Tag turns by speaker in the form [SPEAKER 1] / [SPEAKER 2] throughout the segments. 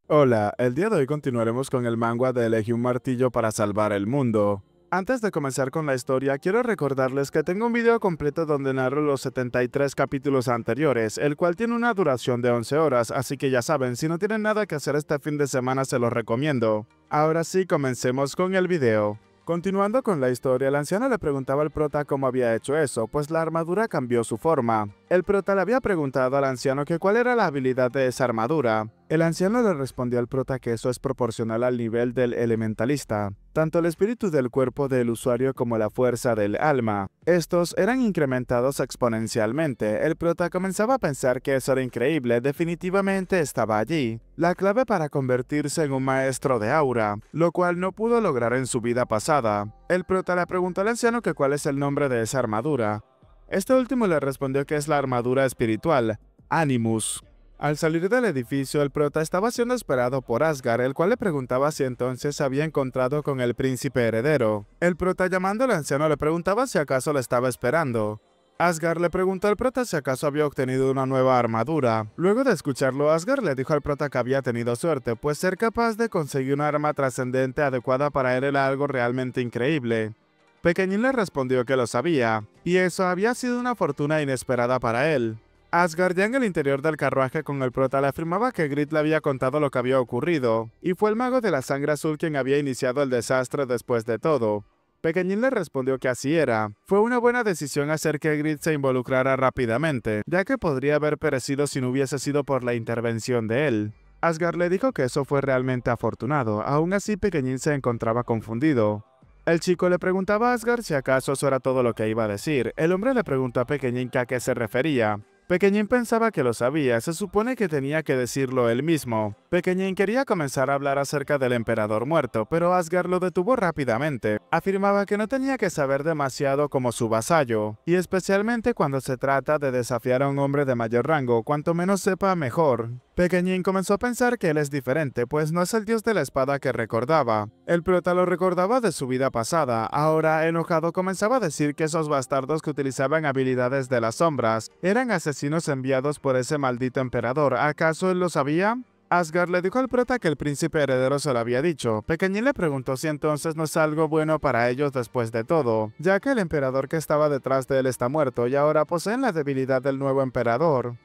[SPEAKER 1] Hola, el día de hoy continuaremos con el manga de Elegí un martillo para salvar el mundo. Antes de comenzar con la historia, quiero recordarles que tengo un video completo donde narro los 73 capítulos anteriores, el cual tiene una duración de 11 horas, así que ya saben, si no tienen nada que hacer este fin de semana se los recomiendo. Ahora sí, comencemos con el video. Continuando con la historia, el anciano le preguntaba al prota cómo había hecho eso, pues la armadura cambió su forma. El prota le había preguntado al anciano que cuál era la habilidad de esa armadura. El anciano le respondió al prota que eso es proporcional al nivel del elementalista, tanto el espíritu del cuerpo del usuario como la fuerza del alma. Estos eran incrementados exponencialmente. El prota comenzaba a pensar que eso era increíble, definitivamente estaba allí. La clave para convertirse en un maestro de aura, lo cual no pudo lograr en su vida pasada. El prota le preguntó al anciano que cuál es el nombre de esa armadura. Este último le respondió que es la armadura espiritual, Animus. Al salir del edificio, el prota estaba siendo esperado por Asgard, el cual le preguntaba si entonces se había encontrado con el príncipe heredero. El prota, llamando al anciano, le preguntaba si acaso lo estaba esperando. Asgard le preguntó al prota si acaso había obtenido una nueva armadura. Luego de escucharlo, Asgard le dijo al prota que había tenido suerte, pues ser capaz de conseguir una arma trascendente adecuada para él era algo realmente increíble. Pequeñín le respondió que lo sabía, y eso había sido una fortuna inesperada para él. Asgard, ya en el interior del carruaje con el prota, le afirmaba que Grid le había contado lo que había ocurrido, y fue el mago de la sangre azul quien había iniciado el desastre después de todo. Pequeñín le respondió que así era. Fue una buena decisión hacer que Grid se involucrara rápidamente, ya que podría haber perecido si no hubiese sido por la intervención de él. Asgard le dijo que eso fue realmente afortunado, aún así Pequeñín se encontraba confundido. El chico le preguntaba a Asgard si acaso eso era todo lo que iba a decir. El hombre le preguntó a Pequeñín que a qué se refería. Pequeñín pensaba que lo sabía, se supone que tenía que decirlo él mismo. Pequeñín quería comenzar a hablar acerca del emperador muerto, pero Asgard lo detuvo rápidamente. Afirmaba que no tenía que saber demasiado como su vasallo, y especialmente cuando se trata de desafiar a un hombre de mayor rango, cuanto menos sepa mejor. Pequeñín comenzó a pensar que él es diferente, pues no es el dios de la espada que recordaba. El prota lo recordaba de su vida pasada. Ahora, enojado, comenzaba a decir que esos bastardos que utilizaban habilidades de las sombras eran asesinos enviados por ese maldito emperador. ¿Acaso él lo sabía? Asgard le dijo al prota que el príncipe heredero se lo había dicho. Pequeñín le preguntó si entonces no es algo bueno para ellos después de todo, ya que el emperador que estaba detrás de él está muerto y ahora poseen la debilidad del nuevo emperador.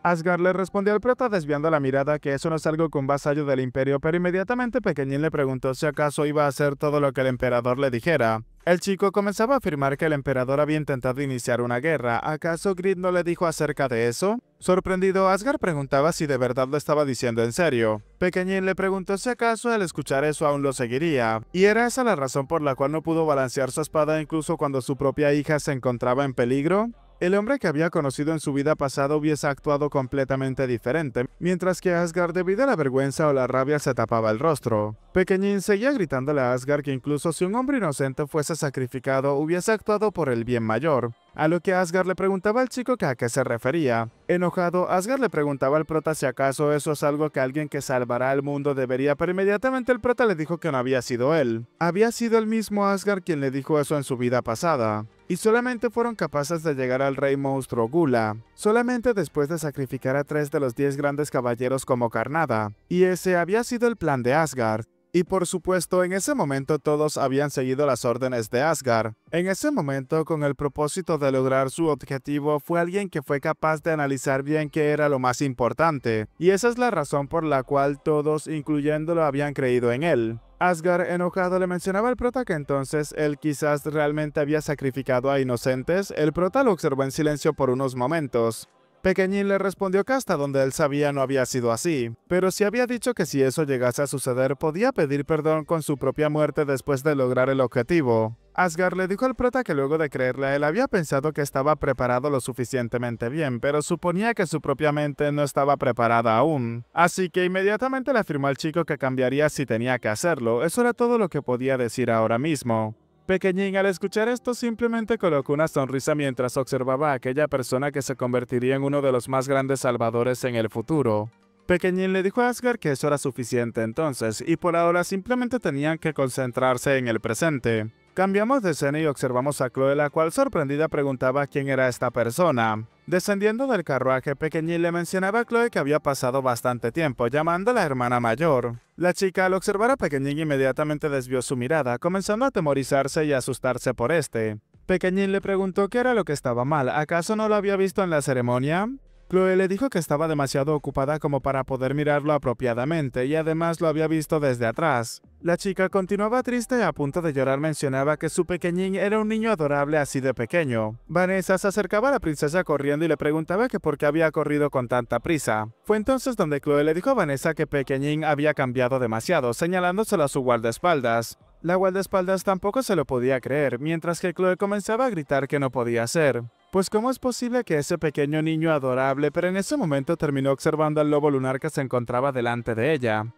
[SPEAKER 1] Asgard le respondió al prota desviando la mirada que eso no es algo que un vasallo del imperio, pero inmediatamente Pequeñín le preguntó si acaso iba a hacer todo lo que el emperador le dijera. El chico comenzaba a afirmar que el emperador había intentado iniciar una guerra. ¿Acaso Grid no le dijo acerca de eso? Sorprendido, Asgard preguntaba si de verdad lo estaba diciendo en serio. Pequeñín le preguntó si acaso al escuchar eso aún lo seguiría, y era esa la razón por la cual no pudo balancear su espada incluso cuando su propia hija se encontraba en peligro. El hombre que había conocido en su vida pasada hubiese actuado completamente diferente, mientras que Asgard, debido a la vergüenza o la rabia, se tapaba el rostro. Pequeñín seguía gritándole a Asgard que incluso si un hombre inocente fuese sacrificado, hubiese actuado por el bien mayor. A lo que Asgard le preguntaba al chico que a qué se refería. Enojado, Asgard le preguntaba al prota si acaso eso es algo que alguien que salvará al mundo debería, pero inmediatamente el prota le dijo que no había sido él. Había sido el mismo Asgard quien le dijo eso en su vida pasada. Y solamente fueron capaces de llegar al rey monstruo Gula, solamente después de sacrificar a 3 de los 10 grandes caballeros como carnada. Y ese había sido el plan de Asgard. Y por supuesto, en ese momento todos habían seguido las órdenes de Asgard. En ese momento, con el propósito de lograr su objetivo, fue alguien que fue capaz de analizar bien qué era lo más importante. Y esa es la razón por la cual todos, incluyéndolo, habían creído en él. Asgard, enojado, le mencionaba al prota que entonces él quizás realmente había sacrificado a inocentes. El prota lo observó en silencio por unos momentos. Pequeñín le respondió que hasta donde él sabía no había sido así, pero sí había dicho que si eso llegase a suceder podía pedir perdón con su propia muerte después de lograr el objetivo. Asgard le dijo al prota que luego de creerle a él había pensado que estaba preparado lo suficientemente bien, pero suponía que su propia mente no estaba preparada aún. Así que inmediatamente le afirmó al chico que cambiaría si tenía que hacerlo. Eso era todo lo que podía decir ahora mismo. Pequeñín, al escuchar esto, simplemente colocó una sonrisa mientras observaba a aquella persona que se convertiría en uno de los más grandes salvadores en el futuro. Pequeñín le dijo a Asgard que eso era suficiente entonces, y por ahora simplemente tenían que concentrarse en el presente. Cambiamos de escena y observamos a Chloe, la cual sorprendida preguntaba quién era esta persona. Descendiendo del carruaje, Pequeñín le mencionaba a Chloe que había pasado bastante tiempo, llamando a la hermana mayor. La chica, al observar a Pequeñín, inmediatamente desvió su mirada, comenzando a atemorizarse y asustarse por este. Pequeñín le preguntó qué era lo que estaba mal, ¿acaso no lo había visto en la ceremonia? Chloe le dijo que estaba demasiado ocupada como para poder mirarlo apropiadamente y además lo había visto desde atrás. La chica continuaba triste y a punto de llorar mencionaba que su Pequeñín era un niño adorable así de pequeño. Vanessa se acercaba a la princesa corriendo y le preguntaba que por qué había corrido con tanta prisa. Fue entonces donde Chloe le dijo a Vanessa que Pequeñín había cambiado demasiado, señalándoselo a su guardaespaldas. La guardaespaldas tampoco se lo podía creer, mientras que Chloe comenzaba a gritar que no podía ser. Pues ¿cómo es posible que ese pequeño niño adorable, pero en ese momento terminó observando al lobo lunar que se encontraba delante de ella?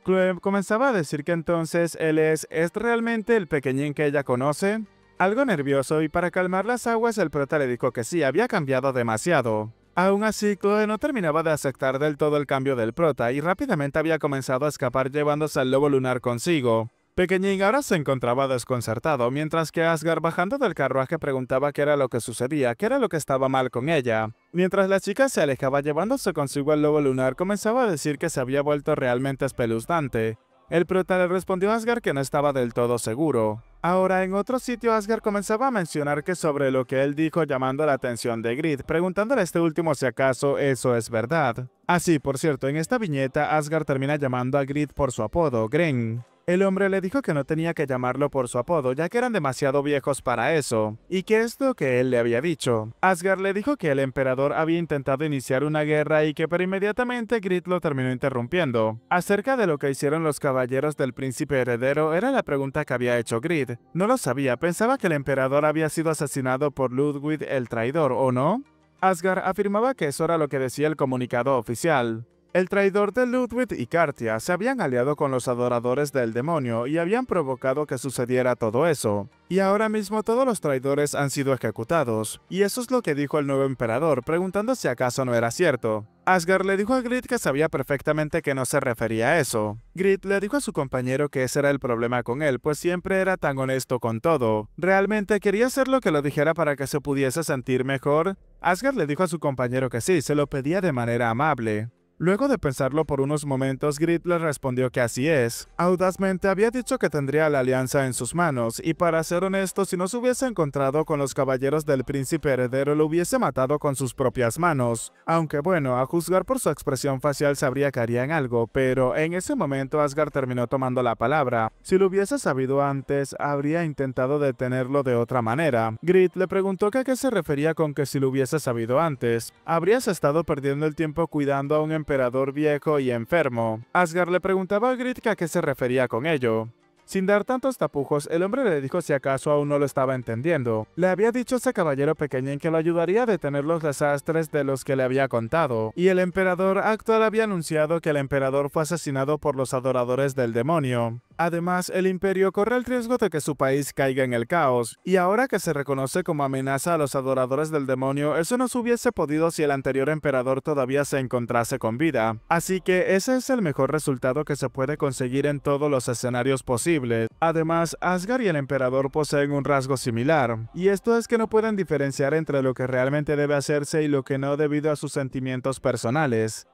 [SPEAKER 1] Chloe comenzaba a decir que entonces él ¿es realmente el pequeñín que ella conoce? Algo nervioso, y para calmar las aguas el prota le dijo que sí, había cambiado demasiado. Aún así, Chloe no terminaba de aceptar del todo el cambio del prota y rápidamente había comenzado a escapar llevándose al lobo lunar consigo. Pequeñín ahora se encontraba desconcertado, mientras que Asgard, bajando del carruaje, preguntaba qué era lo que sucedía, qué era lo que estaba mal con ella. Mientras la chica se alejaba llevándose consigo al lobo lunar, comenzaba a decir que se había vuelto realmente espeluznante. El prota le respondió a Asgard que no estaba del todo seguro. Ahora, en otro sitio, Asgard comenzaba a mencionar que sobre lo que él dijo, llamando la atención de Grid, preguntándole a este último si acaso eso es verdad. Así, por cierto, en esta viñeta, Asgard termina llamando a Grid por su apodo, Gren. El hombre le dijo que no tenía que llamarlo por su apodo, ya que eran demasiado viejos para eso, y que es lo que él le había dicho. Asgard le dijo que el emperador había intentado iniciar una guerra y que pero inmediatamente Grid lo terminó interrumpiendo. Acerca de lo que hicieron los caballeros del príncipe heredero era la pregunta que había hecho Grid. No lo sabía, pensaba que el emperador había sido asesinado por Ludwig el traidor, ¿o no? Asgard afirmaba que eso era lo que decía el comunicado oficial. El traidor de Ludwig y Cartia se habían aliado con los adoradores del demonio y habían provocado que sucediera todo eso. Y ahora mismo todos los traidores han sido ejecutados. Y eso es lo que dijo el nuevo emperador, preguntando si acaso no era cierto. Asgard le dijo a Grid que sabía perfectamente que no se refería a eso. Grid le dijo a su compañero que ese era el problema con él, pues siempre era tan honesto con todo. ¿Realmente quería hacerlo que lo dijera para que se pudiese sentir mejor? Asgard le dijo a su compañero que sí, se lo pedía de manera amable. Luego de pensarlo por unos momentos, Grid le respondió que así es. Audazmente había dicho que tendría la alianza en sus manos, y para ser honesto, si no se hubiese encontrado con los caballeros del príncipe heredero, lo hubiese matado con sus propias manos. Aunque bueno, a juzgar por su expresión facial sabría que harían algo, pero en ese momento Asgard terminó tomando la palabra. Si lo hubiese sabido antes, habría intentado detenerlo de otra manera. Grid le preguntó que a qué se refería con que si lo hubiese sabido antes. Habrías estado perdiendo el tiempo cuidando a un emperador viejo y enfermo. Asgard le preguntaba a Grid que a qué se refería con ello. Sin dar tantos tapujos, el hombre le dijo si acaso aún no lo estaba entendiendo. Le había dicho a ese caballero pequeñín que lo ayudaría a detener los desastres de los que le había contado, y el emperador actual había anunciado que el emperador fue asesinado por los adoradores del demonio. Además, el imperio corre el riesgo de que su país caiga en el caos, y ahora que se reconoce como amenaza a los adoradores del demonio, eso no se hubiese podido si el anterior emperador todavía se encontrase con vida. Así que ese es el mejor resultado que se puede conseguir en todos los escenarios posibles. Además, Asgard y el emperador poseen un rasgo similar, y esto es que no pueden diferenciar entre lo que realmente debe hacerse y lo que no debido a sus sentimientos personales.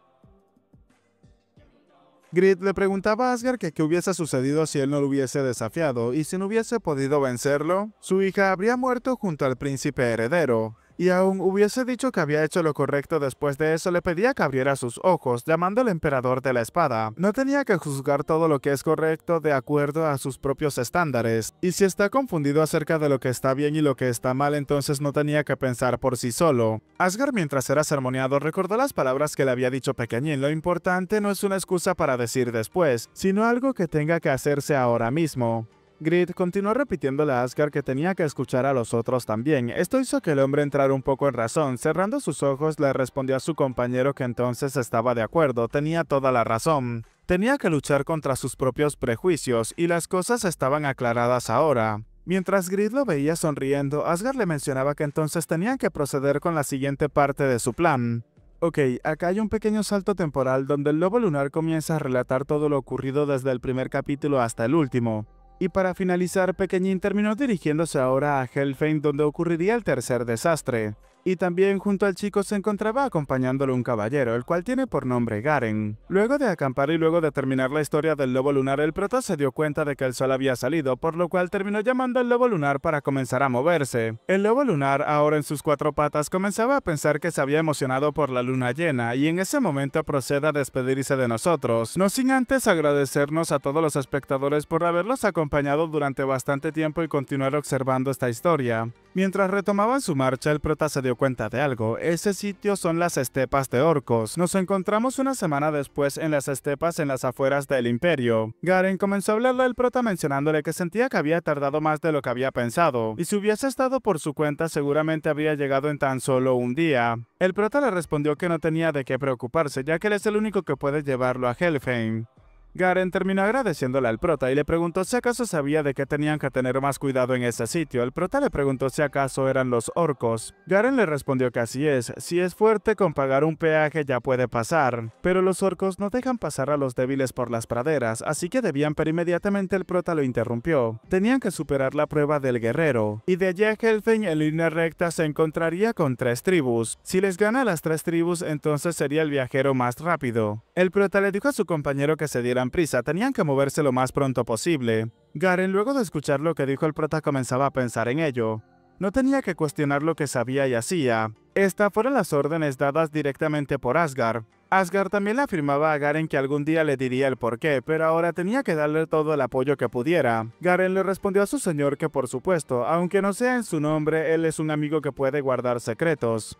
[SPEAKER 1] Grid le preguntaba a Asgard que qué hubiese sucedido si él no lo hubiese desafiado, y si no hubiese podido vencerlo, su hija habría muerto junto al príncipe heredero. Y aún hubiese dicho que había hecho lo correcto después de eso, le pedía que abriera sus ojos, llamando al emperador de la espada. No tenía que juzgar todo lo que es correcto de acuerdo a sus propios estándares. Y si está confundido acerca de lo que está bien y lo que está mal, entonces no tenía que pensar por sí solo. Asgard, mientras era sermoneado, recordó las palabras que le había dicho Pequeñín. Lo importante no es una excusa para decir después, sino algo que tenga que hacerse ahora mismo. Grid continuó repitiéndole a Asgard que tenía que escuchar a los otros también. Esto hizo que el hombre entrara un poco en razón. Cerrando sus ojos, le respondió a su compañero que entonces estaba de acuerdo, tenía toda la razón. Tenía que luchar contra sus propios prejuicios, y las cosas estaban aclaradas ahora. Mientras Grid lo veía sonriendo, Asgard le mencionaba que entonces tenían que proceder con la siguiente parte de su plan. Ok, acá hay un pequeño salto temporal donde el lobo lunar comienza a relatar todo lo ocurrido desde el primer capítulo hasta el último. Y para finalizar, Pequeñín terminó dirigiéndose ahora a Helfheim, donde ocurriría el tercer desastre. Y también junto al chico se encontraba acompañándolo un caballero, el cual tiene por nombre Garen. Luego de acampar y luego de terminar la historia del lobo lunar, el prota se dio cuenta de que el sol había salido, por lo cual terminó llamando al lobo lunar para comenzar a moverse. El lobo lunar, ahora en sus cuatro patas, comenzaba a pensar que se había emocionado por la luna llena, y en ese momento procede a despedirse de nosotros, no sin antes agradecernos a todos los espectadores por haberlos acompañado durante bastante tiempo y continuar observando esta historia. Mientras retomaban su marcha, el prota se dio cuenta de algo. Ese sitio son las estepas de orcos. Nos encontramos una semana después en las estepas en las afueras del imperio. Garen comenzó a hablarle al prota mencionándole que sentía que había tardado más de lo que había pensado, y si hubiese estado por su cuenta seguramente habría llegado en tan solo un día. El prota le respondió que no tenía de qué preocuparse, ya que él es el único que puede llevarlo a Helfheim. Garen terminó agradeciéndole al prota y le preguntó si acaso sabía de que tenían que tener más cuidado en ese sitio. El prota le preguntó si acaso eran los orcos. Garen le respondió que así es, si es fuerte con pagar un peaje ya puede pasar. Pero los orcos no dejan pasar a los débiles por las praderas, así que debían, pero inmediatamente el prota lo interrumpió. Tenían que superar la prueba del guerrero, y de allí a Helfheim en línea recta se encontraría con 3 tribus. Si les gana a las 3 tribus, entonces sería el viajero más rápido. El prota le dijo a su compañero que se dieran prisa, tenían que moverse lo más pronto posible. Garen, luego de escuchar lo que dijo el prota, comenzaba a pensar en ello. No tenía que cuestionar lo que sabía y hacía. Estas fueron las órdenes dadas directamente por Asgard. Asgard también le afirmaba a Garen que algún día le diría el porqué, pero ahora tenía que darle todo el apoyo que pudiera. Garen le respondió a su señor que por supuesto, aunque no sea en su nombre, él es un amigo que puede guardar secretos.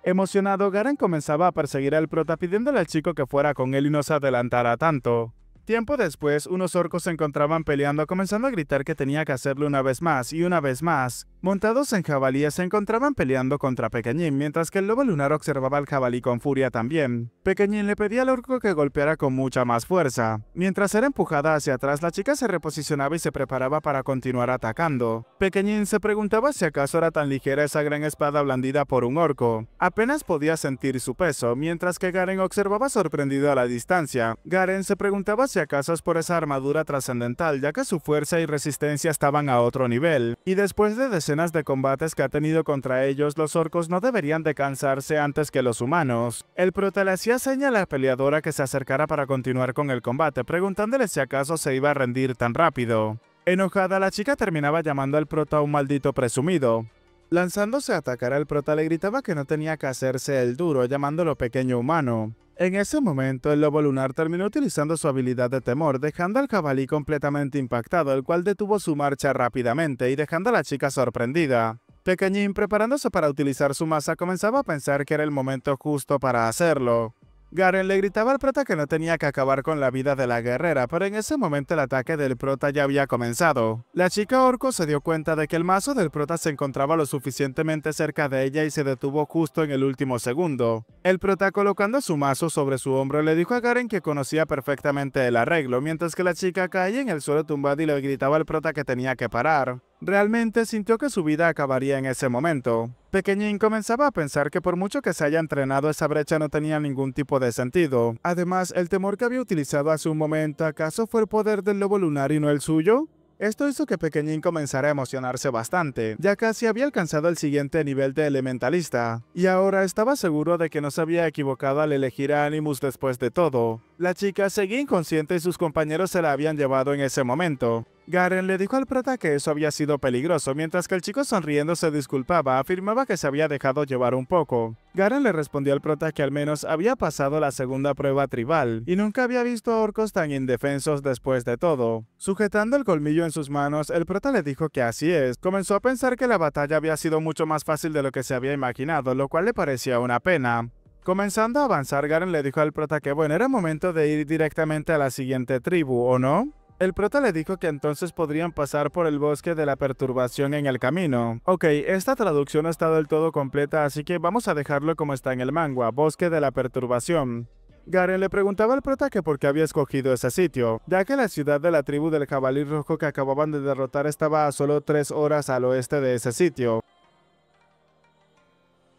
[SPEAKER 1] Emocionado, Garen comenzaba a perseguir al prota pidiéndole al chico que fuera con él y no se adelantara tanto. Tiempo después, unos orcos se encontraban peleando, comenzando a gritar que tenía que hacerlo una vez más y una vez más. Montados en jabalíes se encontraban peleando contra Pequeñín, mientras que el lobo lunar observaba al jabalí con furia también. Pequeñín le pedía al orco que golpeara con mucha más fuerza. Mientras era empujada hacia atrás, la chica se reposicionaba y se preparaba para continuar atacando. Pequeñín se preguntaba si acaso era tan ligera esa gran espada blandida por un orco. Apenas podía sentir su peso, mientras que Garen observaba sorprendido a la distancia. Garen se preguntaba si acaso es por esa armadura trascendental, ya que su fuerza y resistencia estaban a otro nivel. Y después de decenas de combates que ha tenido contra ellos, los orcos no deberían de cansarse antes que los humanos. El prota le hacía seña a la peleadora que se acercara para continuar con el combate, preguntándole si acaso se iba a rendir tan rápido. Enojada, la chica terminaba llamando al prota un maldito presumido. Lanzándose a atacar al prota, le gritaba que no tenía que hacerse el duro, llamándolo pequeño humano. En ese momento, el lobo lunar terminó utilizando su habilidad de temor, dejando al jabalí completamente impactado, el cual detuvo su marcha rápidamente y dejando a la chica sorprendida. Pequeñín, preparándose para utilizar su masa, comenzaba a pensar que era el momento justo para hacerlo. Garen le gritaba al prota que no tenía que acabar con la vida de la guerrera, pero en ese momento el ataque del prota ya había comenzado. La chica orco se dio cuenta de que el mazo del prota se encontraba lo suficientemente cerca de ella y se detuvo justo en el último segundo. El prota, colocando su mazo sobre su hombro, le dijo a Garen que conocía perfectamente el arreglo, mientras que la chica caía en el suelo tumbada y le gritaba al prota que tenía que parar. Realmente sintió que su vida acabaría en ese momento. Pequeñín comenzaba a pensar que por mucho que se haya entrenado, esa brecha no tenía ningún tipo de sentido. Además, el temor que había utilizado hace un momento, ¿acaso fue el poder del lobo lunar y no el suyo? Esto hizo que Pequeñín comenzara a emocionarse bastante, ya casi había alcanzado el siguiente nivel de elementalista, y ahora estaba seguro de que no se había equivocado al elegir a Animus después de todo. La chica seguía inconsciente y sus compañeros se la habían llevado en ese momento. Garen le dijo al prota que eso había sido peligroso, mientras que el chico sonriendo se disculpaba, afirmaba que se había dejado llevar un poco. Garen le respondió al prota que al menos había pasado la segunda prueba tribal, y nunca había visto a orcos tan indefensos después de todo. Sujetando el colmillo en sus manos, el prota le dijo que así es. Comenzó a pensar que la batalla había sido mucho más fácil de lo que se había imaginado, lo cual le parecía una pena. Comenzando a avanzar, Garen le dijo al prota que bueno, era momento de ir directamente a la siguiente tribu, ¿o no? El prota le dijo que entonces podrían pasar por el bosque de la perturbación en el camino. Ok, esta traducción no está del todo completa, así que vamos a dejarlo como está en el manga, bosque de la perturbación. Garen le preguntaba al prota que por qué había escogido ese sitio, ya que la ciudad de la tribu del jabalí rojo que acababan de derrotar estaba a solo 3 horas al oeste de ese sitio.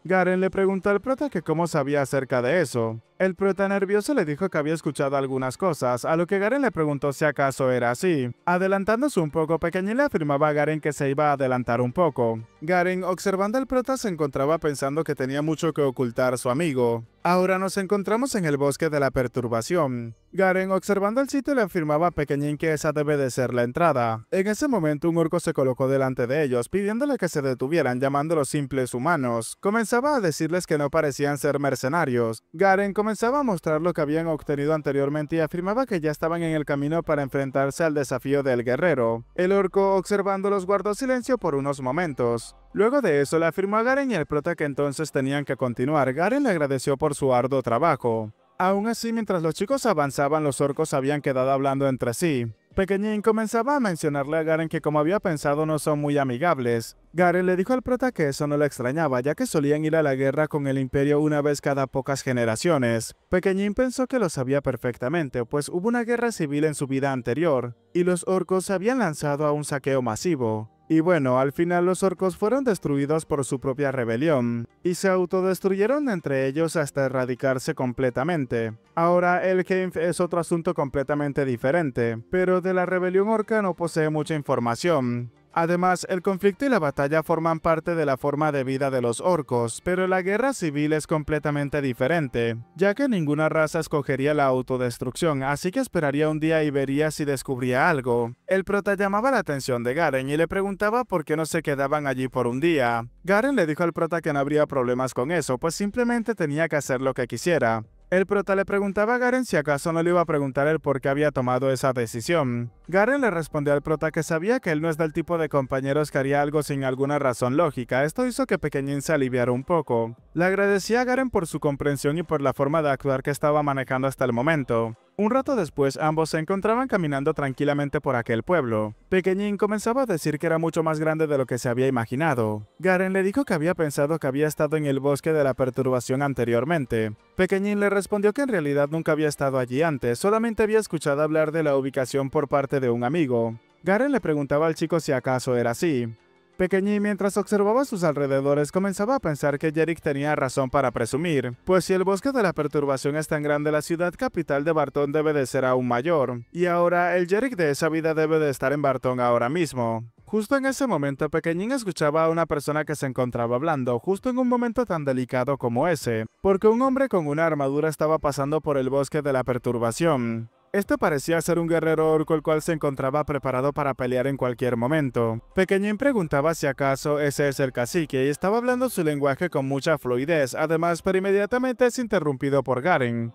[SPEAKER 1] Garen le preguntó al prota que cómo sabía acerca de eso. El prota nervioso le dijo que había escuchado algunas cosas, a lo que Garen le preguntó si acaso era así. Adelantándose un poco, Pequeñín le afirmaba a Garen que se iba a adelantar un poco. Garen, observando al prota, se encontraba pensando que tenía mucho que ocultar su amigo. Ahora nos encontramos en el bosque de la perturbación. Garen, observando el sitio, le afirmaba a Pequeñín que esa debe de ser la entrada. En ese momento, un orco se colocó delante de ellos, pidiéndole que se detuvieran, llamándolos simples humanos. Comenzaba a decirles que no parecían ser mercenarios. Garen comenzaba a mostrar lo que habían obtenido anteriormente y afirmaba que ya estaban en el camino para enfrentarse al desafío del guerrero. El orco, observándolos, guardó silencio por unos momentos. Luego de eso le afirmó a Garen y al prota que entonces tenían que continuar. Garen le agradeció por su arduo trabajo. Aún así, mientras los chicos avanzaban, los orcos habían quedado hablando entre sí. Pequeñín comenzaba a mencionarle a Garen que, como había pensado, no son muy amigables. Garen le dijo al prota que eso no le extrañaba, ya que solían ir a la guerra con el imperio una vez cada pocas generaciones. Pequeñín pensó que lo sabía perfectamente, pues hubo una guerra civil en su vida anterior, y los orcos se habían lanzado a un saqueo masivo. Y bueno, al final los orcos fueron destruidos por su propia rebelión, y se autodestruyeron entre ellos hasta erradicarse completamente. Ahora, el Helheim es otro asunto completamente diferente, pero de la rebelión orca no posee mucha información. Además, el conflicto y la batalla forman parte de la forma de vida de los orcos, pero la guerra civil es completamente diferente, ya que ninguna raza escogería la autodestrucción, así que esperaría un día y vería si descubría algo. El prota llamaba la atención de Garen y le preguntaba por qué no se quedaban allí por un día. Garen le dijo al prota que no habría problemas con eso, pues simplemente tenía que hacer lo que quisiera. El prota le preguntaba a Garen si acaso no le iba a preguntar el por qué había tomado esa decisión. Garen le respondió al prota que sabía que él no es del tipo de compañeros que haría algo sin alguna razón lógica. Esto hizo que Pequeñín se aliviara un poco. Le agradecía a Garen por su comprensión y por la forma de actuar que estaba manejando hasta el momento. Un rato después, ambos se encontraban caminando tranquilamente por aquel pueblo. Pequeñín comenzaba a decir que era mucho más grande de lo que se había imaginado. Garen le dijo que había pensado que había estado en el bosque de la perturbación anteriormente. Pequeñín le respondió que en realidad nunca había estado allí antes, solamente había escuchado hablar de la ubicación por parte de un amigo. Garen le preguntaba al chico si acaso era así. Pequeñín, mientras observaba sus alrededores, comenzaba a pensar que Yerick tenía razón para presumir, pues si el bosque de la perturbación es tan grande, la ciudad capital de Bartón debe de ser aún mayor, y ahora el Yerick de esa vida debe de estar en Bartón ahora mismo. Justo en ese momento, Pequeñín escuchaba a una persona que se encontraba hablando, justo en un momento tan delicado como ese, porque un hombre con una armadura estaba pasando por el bosque de la perturbación. Este parecía ser un guerrero orco el cual se encontraba preparado para pelear en cualquier momento. Pequeñín preguntaba si acaso ese es el cacique y estaba hablando su lenguaje con mucha fluidez, además, pero inmediatamente es interrumpido por Garen.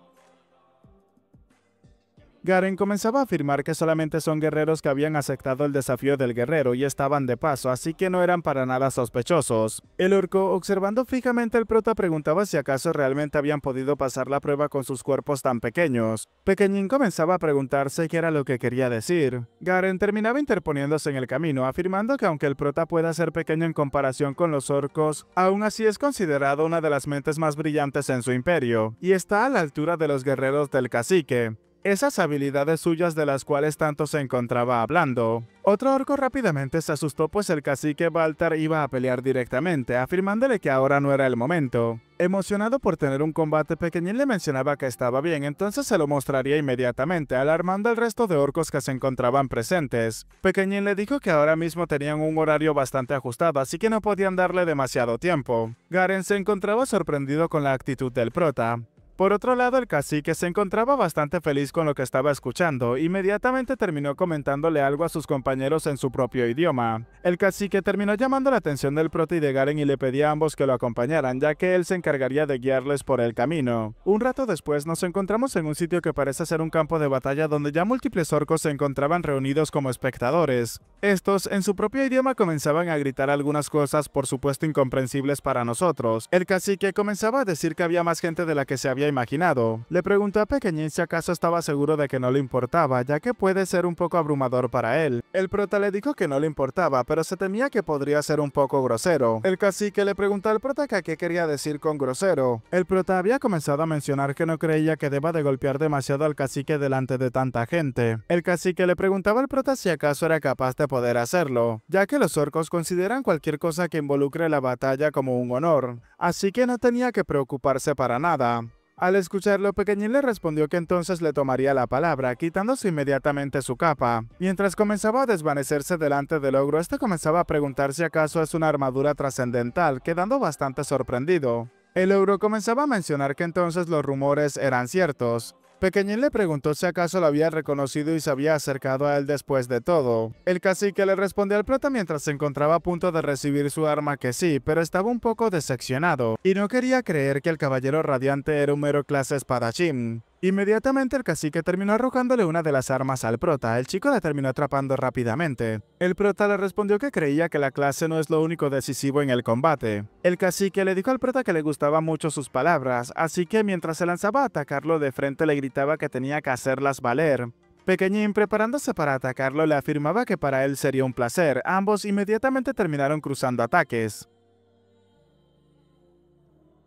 [SPEAKER 1] Garen comenzaba a afirmar que solamente son guerreros que habían aceptado el desafío del guerrero y estaban de paso, así que no eran para nada sospechosos. El orco, observando fijamente al prota, preguntaba si acaso realmente habían podido pasar la prueba con sus cuerpos tan pequeños. Pequeñín comenzaba a preguntarse qué era lo que quería decir. Garen terminaba interponiéndose en el camino, afirmando que aunque el prota pueda ser pequeño en comparación con los orcos, aún así es considerado una de las mentes más brillantes en su imperio, y está a la altura de los guerreros del cacique. Esas habilidades suyas de las cuales tanto se encontraba hablando. Otro orco rápidamente se asustó, pues el cacique Baltar iba a pelear directamente, afirmándole que ahora no era el momento. Emocionado por tener un combate, Pequeñín le mencionaba que estaba bien, entonces se lo mostraría inmediatamente, alarmando al resto de orcos que se encontraban presentes. Pequeñín le dijo que ahora mismo tenían un horario bastante ajustado, así que no podían darle demasiado tiempo. Garen se encontraba sorprendido con la actitud del prota. Por otro lado, el cacique se encontraba bastante feliz con lo que estaba escuchando. Inmediatamente terminó comentándole algo a sus compañeros en su propio idioma. El cacique terminó llamando la atención del prota y de Garen y le pedía a ambos que lo acompañaran, ya que él se encargaría de guiarles por el camino. Un rato después nos encontramos en un sitio que parece ser un campo de batalla donde ya múltiples orcos se encontraban reunidos como espectadores. Estos, en su propio idioma, comenzaban a gritar algunas cosas, por supuesto incomprensibles para nosotros. El cacique comenzaba a decir que había más gente de la que se había imaginado. Le preguntó a Pequeñín si acaso estaba seguro de que no le importaba, ya que puede ser un poco abrumador para él. El prota le dijo que no le importaba, pero se temía que podría ser un poco grosero. El cacique le preguntó al prota que qué quería decir con grosero. El prota había comenzado a mencionar que no creía que deba de golpear demasiado al cacique delante de tanta gente. El cacique le preguntaba al prota si acaso era capaz de poder hacerlo, ya que los orcos consideran cualquier cosa que involucre la batalla como un honor, así que no tenía que preocuparse para nada. Al escucharlo, Pequeñín le respondió que entonces le tomaría la palabra, quitándose inmediatamente su capa. Mientras comenzaba a desvanecerse delante del ogro, este comenzaba a preguntar si acaso es una armadura trascendental, quedando bastante sorprendido. El ogro comenzaba a mencionar que entonces los rumores eran ciertos. Pequeñín le preguntó si acaso lo había reconocido y se había acercado a él después de todo. El cacique le respondió al prota mientras se encontraba a punto de recibir su arma que sí, pero estaba un poco decepcionado, y no quería creer que el caballero radiante era un mero clase espadachín. Inmediatamente el cacique terminó arrojándole una de las armas al prota. El chico la terminó atrapando rápidamente. El prota le respondió que creía que la clase no es lo único decisivo en el combate. El cacique le dijo al prota que le gustaban mucho sus palabras, así que mientras se lanzaba a atacarlo de frente le gritaba que tenía que hacerlas valer. Pequeñín, preparándose para atacarlo, le afirmaba que para él sería un placer. Ambos inmediatamente terminaron cruzando ataques.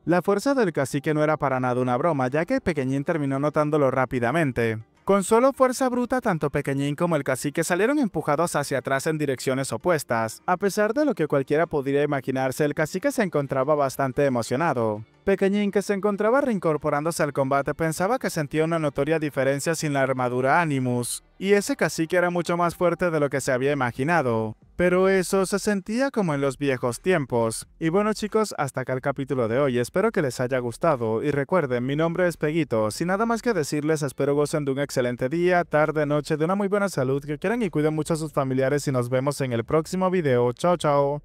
[SPEAKER 1] La fuerza del cacique no era para nada una broma, ya que Pequeñín terminó notándolo rápidamente. Con solo fuerza bruta, tanto Pequeñín como el cacique salieron empujados hacia atrás en direcciones opuestas. A pesar de lo que cualquiera podría imaginarse, el cacique se encontraba bastante emocionado. Pequeñín, que se encontraba reincorporándose al combate, pensaba que sentía una notoria diferencia sin la armadura Animus, y ese cacique era mucho más fuerte de lo que se había imaginado. Pero eso se sentía como en los viejos tiempos. Y bueno chicos, hasta acá el capítulo de hoy, espero que les haya gustado, y recuerden, mi nombre es Peguito, sin nada más que decirles, espero gocen de un excelente día, tarde, noche, de una muy buena salud, que quieran y cuiden mucho a sus familiares y nos vemos en el próximo video, chao chao.